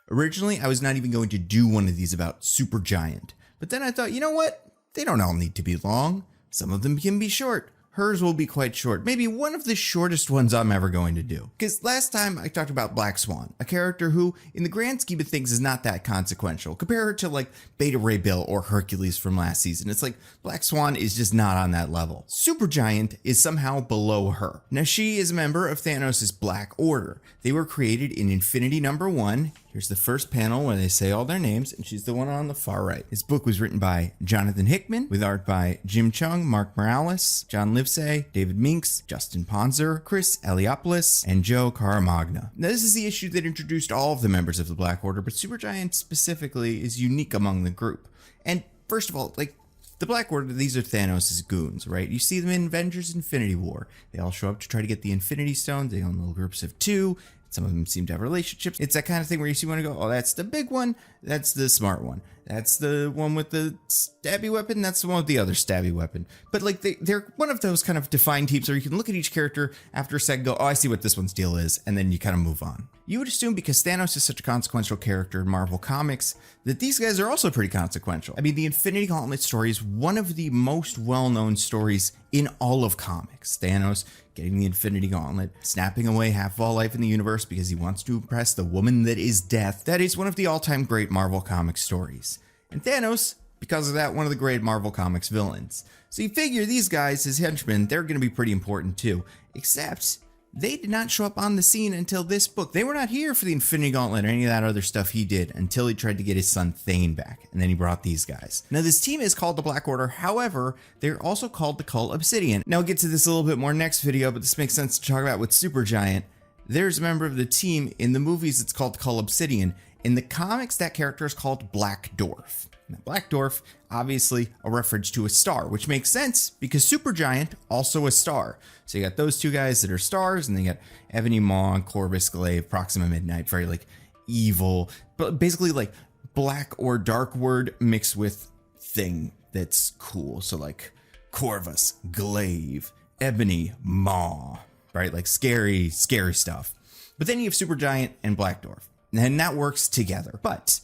Originally, I was not even going to do one of these about Supergiant, but then I thought, you know what? They don't all need to be long. Some of them can be short. Hers will be quite short, maybe one of the shortest ones I'm ever going to do. Because last time I talked about Black Swan, a character who, in the grand scheme of things, is not that consequential. Compare her to like Beta Ray Bill or Hercules from last season. It's like Black Swan is just not on that level. Supergiant is somehow below her. Now she is a member of Thanos' Black Order. They were created in Infinity #1. Here's the first panel where they say all their names, and she's the one on the far right. This book was written by Jonathan Hickman, with art by Jim Chung, Mark Morales, John Livesay, David Minks, Justin Ponzer, Chris Eliopoulos, and Joe Caramagna. Now, this is the issue that introduced all of the members of the Black Order, but Supergiant specifically is unique among the group. And first of all, like, the Black Order, these are Thanos' goons, right? You see them in Avengers Infinity War. They all show up to try to get the Infinity Stones. They own little groups of 2. Some of them seem to have relationships. It's that kind of thing where you see one and go, oh, that's the big one. That's the smart one. That's the one with the stabby weapon. That's the one with the other stabby weapon. But like they're one of those kind of defined teams where you can look at each character after a second, go, oh, I see what this one's deal is. And then you kind of move on. You would assume because Thanos is such a consequential character in Marvel Comics that these guys are also pretty consequential. I mean, the Infinity Gauntlet story is one of the most well-known stories in all of comics. Thanos getting the Infinity Gauntlet, snapping away half of all life in the universe because he wants to impress the woman that is death. That is one of the all-time great Marvel Comics stories. And Thanos, because of that, one of the great Marvel Comics villains. So you figure these guys, his henchmen, they're going to be pretty important too. Except they did not show up on the scene until this book. They were not here for the Infinity Gauntlet or any of that other stuff he did until he tried to get his son Thane back. And then he brought these guys. Now this team is called the Black Order. However, they're also called the Cull Obsidian. Now I'll get to this a little bit more next video, but this makes sense to talk about with Supergiant. There's a member of the team in the movies. It's called Cull Obsidian. In the comics, that character is called Black Dwarf. Now, Black Dwarf, obviously a reference to a star, which makes sense because Supergiant, also a star. So you got those two guys that are stars, and then you got Ebony Maw, Corvus Glaive, Proxima Midnight, very like evil, but basically like black or dark word mixed with thing that's cool. So like Corvus, Glaive, Ebony Maw, right? Like scary stuff. But then you have Supergiant and Black Dwarf, and that works together. But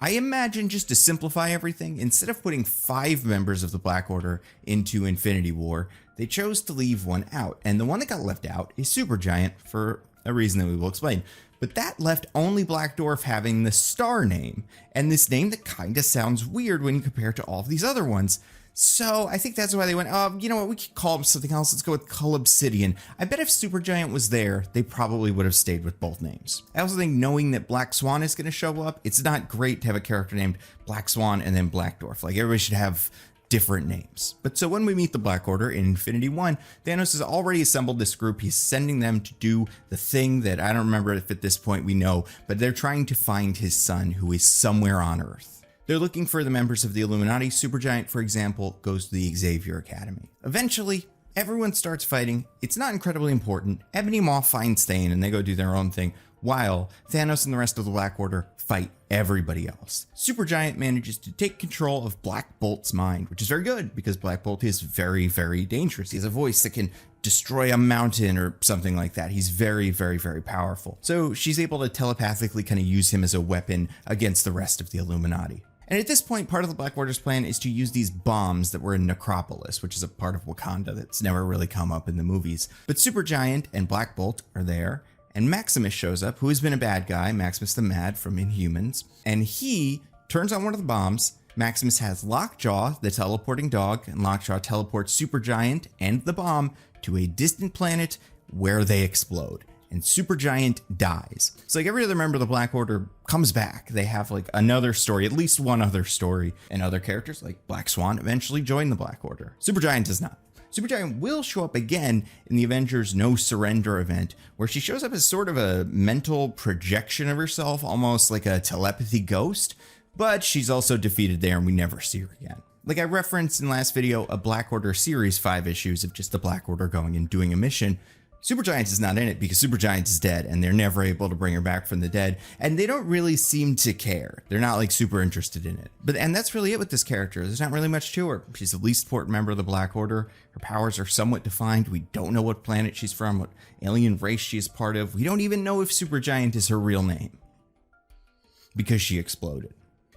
I imagine, just to simplify everything, instead of putting 5 members of the Black Order into Infinity War, they chose to leave one out. And the one that got left out is Supergiant for a reason that we will explain. But that left only Black Dwarf having the star name, and this name that kind of sounds weird when you compare it to all of these other ones. So I think that's why they went, oh, you know what, we could call him something else. Let's go with Cull Obsidian. I bet if Supergiant was there, they probably would have stayed with both names. I also think knowing that Black Swan is going to show up, it's not great to have a character named Black Swan and then Black Dwarf. Like, everybody should have different names. But so when we meet the Black Order in Infinity War, Thanos has already assembled this group. He's sending them to do the thing that I don't remember if at this point we know, but they're trying to find his son who is somewhere on Earth. They're looking for the members of the Illuminati. Supergiant, for example, goes to the Xavier Academy. Eventually, everyone starts fighting. It's not incredibly important. Ebony Maw finds Thane and they go do their own thing, while Thanos and the rest of the Black Order fight everybody else. Supergiant manages to take control of Black Bolt's mind, which is very good because Black Bolt is very, very dangerous. He has a voice that can destroy a mountain or something like that. He's very, very, very powerful. So she's able to telepathically kind of use him as a weapon against the rest of the Illuminati. And at this point, part of the Black Order's plan is to use these bombs that were in Necropolis, which is a part of Wakanda that's never really come up in the movies. But Supergiant and Black Bolt are there, and Maximus shows up, who has been a bad guy, Maximus the Mad from Inhumans, and he turns on one of the bombs. Maximus has Lockjaw, the teleporting dog, and Lockjaw teleports Supergiant and the bomb to a distant planet where they explode. And Supergiant dies. So like every other member of the Black Order comes back. They have like another story, at least one other story, and other characters like Black Swan eventually join the Black Order. Supergiant does not. Supergiant will show up again in the Avengers No Surrender event, where she shows up as sort of a mental projection of herself, almost like a telepathy ghost, but she's also defeated there and we never see her again. Like I referenced in last video, a Black Order series, 5 issues of just the Black Order going and doing a mission. Supergiant is not in it because Supergiant is dead and they're never able to bring her back from the dead, and they don't really seem to care. They're not like super interested in it. And that's really it with this character. There's not really much to her. She's the least important member of the Black Order. Her powers are somewhat defined. We don't know what planet she's from, what alien race she is part of. We don't even know if Supergiant is her real name. because she exploded.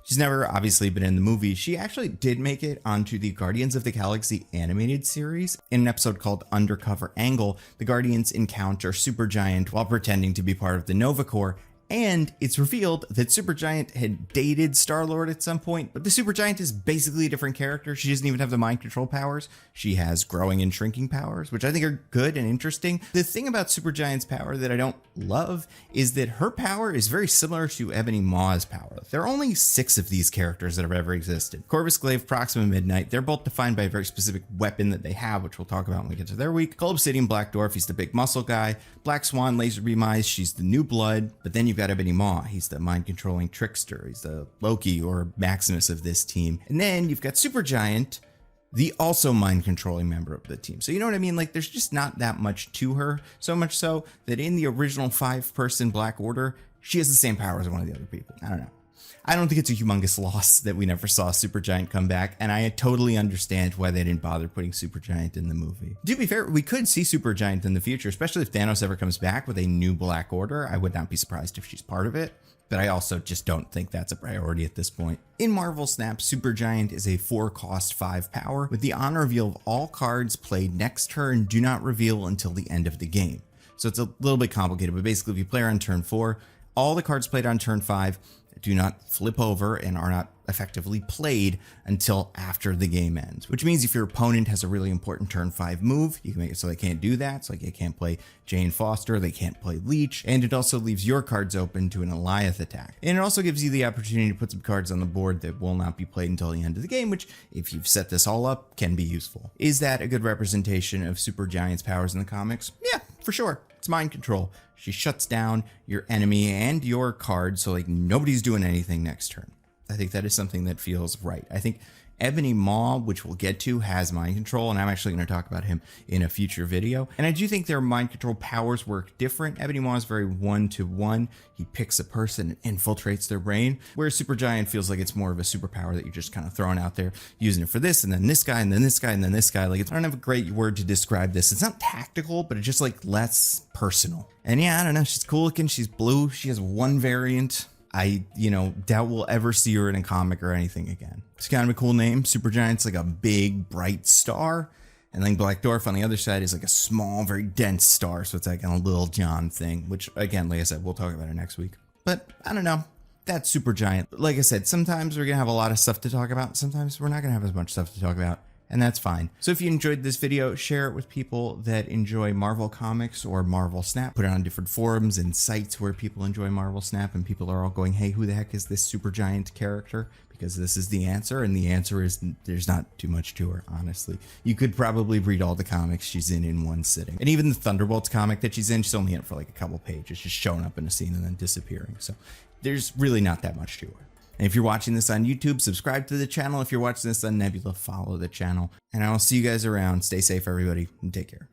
She's never obviously been in the movie. She actually did make it onto the Guardians of the Galaxy animated series. In an episode called Undercover Angle, the Guardians encounter Supergiant while pretending to be part of the Nova Corps. And it's revealed that Supergiant had dated Star-Lord at some point, but the Supergiant is basically a different character. She doesn't even have the mind control powers. She has growing and shrinking powers, which I think are good and interesting. The thing about Supergiant's power that I don't love is that her power is very similar to Ebony Maw's power. There are only 6 of these characters that have ever existed. Corvus Glaive, Proxima Midnight, they're both defined by a very specific weapon that they have, which we'll talk about when we get to their week. Cull Obsidian, Black Dwarf, he's the big muscle guy. Black Swan, Laser Beam Eyes, she's the new blood. But then you've got Ebony Maw, he's the mind-controlling trickster. He's the Loki or Maximus of this team. And then you've got Supergiant, the also mind-controlling member of the team. So you know what I mean? Like, there's just not that much to her. So much so that in the original 5-person Black Order, she has the same power as one of the other people. I don't know. I don't think it's a humongous loss that we never saw Supergiant come back, and I totally understand why they didn't bother putting Supergiant in the movie. To be fair, we could see Supergiant in the future, especially if Thanos ever comes back with a new Black Order. I would not be surprised if she's part of it, but I also just don't think that's a priority at this point. In Marvel Snap, Supergiant is a 4-cost 5 power, with the on reveal of all cards played next turn do not reveal until the end of the game. So it's a little bit complicated, but basically if you play her on turn 4, all the cards played on turn 5 do not flip over and are not effectively played until after the game ends, which means if your opponent has a really important turn 5 move, you can make it so they can't do that. So like they can't play Jane Foster, they can't play Leech, and it also leaves your cards open to an Alioth attack. And it also gives you the opportunity to put some cards on the board that will not be played until the end of the game, which if you've set this all up can be useful. Is that a good representation of Supergiant's powers in the comics? Yeah, for sure. It's mind control. She shuts down your enemy and your card, so like nobody's doing anything next turn. I think that is something that feels right. I think Ebony Maw, which we'll get to, has mind control, and I'm actually going to talk about him in a future video. And I do think their mind control powers work different. Ebony Maw is very one-to-one. He picks a person and infiltrates their brain, whereas Supergiant feels like it's more of a superpower that you're just kind of throwing out there, using it for this, and then this guy, and then this guy, and then this guy. Like, I don't have a great word to describe this. It's not tactical, but it's just like less personal. And yeah, I don't know. She's cool looking. She's blue. She has one variant. I, doubt we'll ever see her in a comic or anything again. It's kind of a cool name. Supergiant's like a big, bright star. And then Black Dwarf on the other side is like a small, very dense star. So it's like a Little John thing, which again, like I said, we'll talk about it next week. But I don't know. That's Supergiant. Like I said, sometimes we're going to have a lot of stuff to talk about. Sometimes we're not going to have as much stuff to talk about. And that's fine. So if you enjoyed this video, share it with people that enjoy Marvel Comics or Marvel Snap. Put it on different forums and sites where people enjoy Marvel Snap and people are all going, hey, who the heck is this Supergiant character? Because this is the answer, and the answer is there's not too much to her, honestly. You could probably read all the comics she's in one sitting. And even the Thunderbolts comic that she's only in it for like a couple pages, just showing up in a scene and then disappearing. So there's really not that much to her. And if you're watching this on YouTube, subscribe to the channel. If you're watching this on Nebula, follow the channel. And I will see you guys around. Stay safe, everybody, and take care.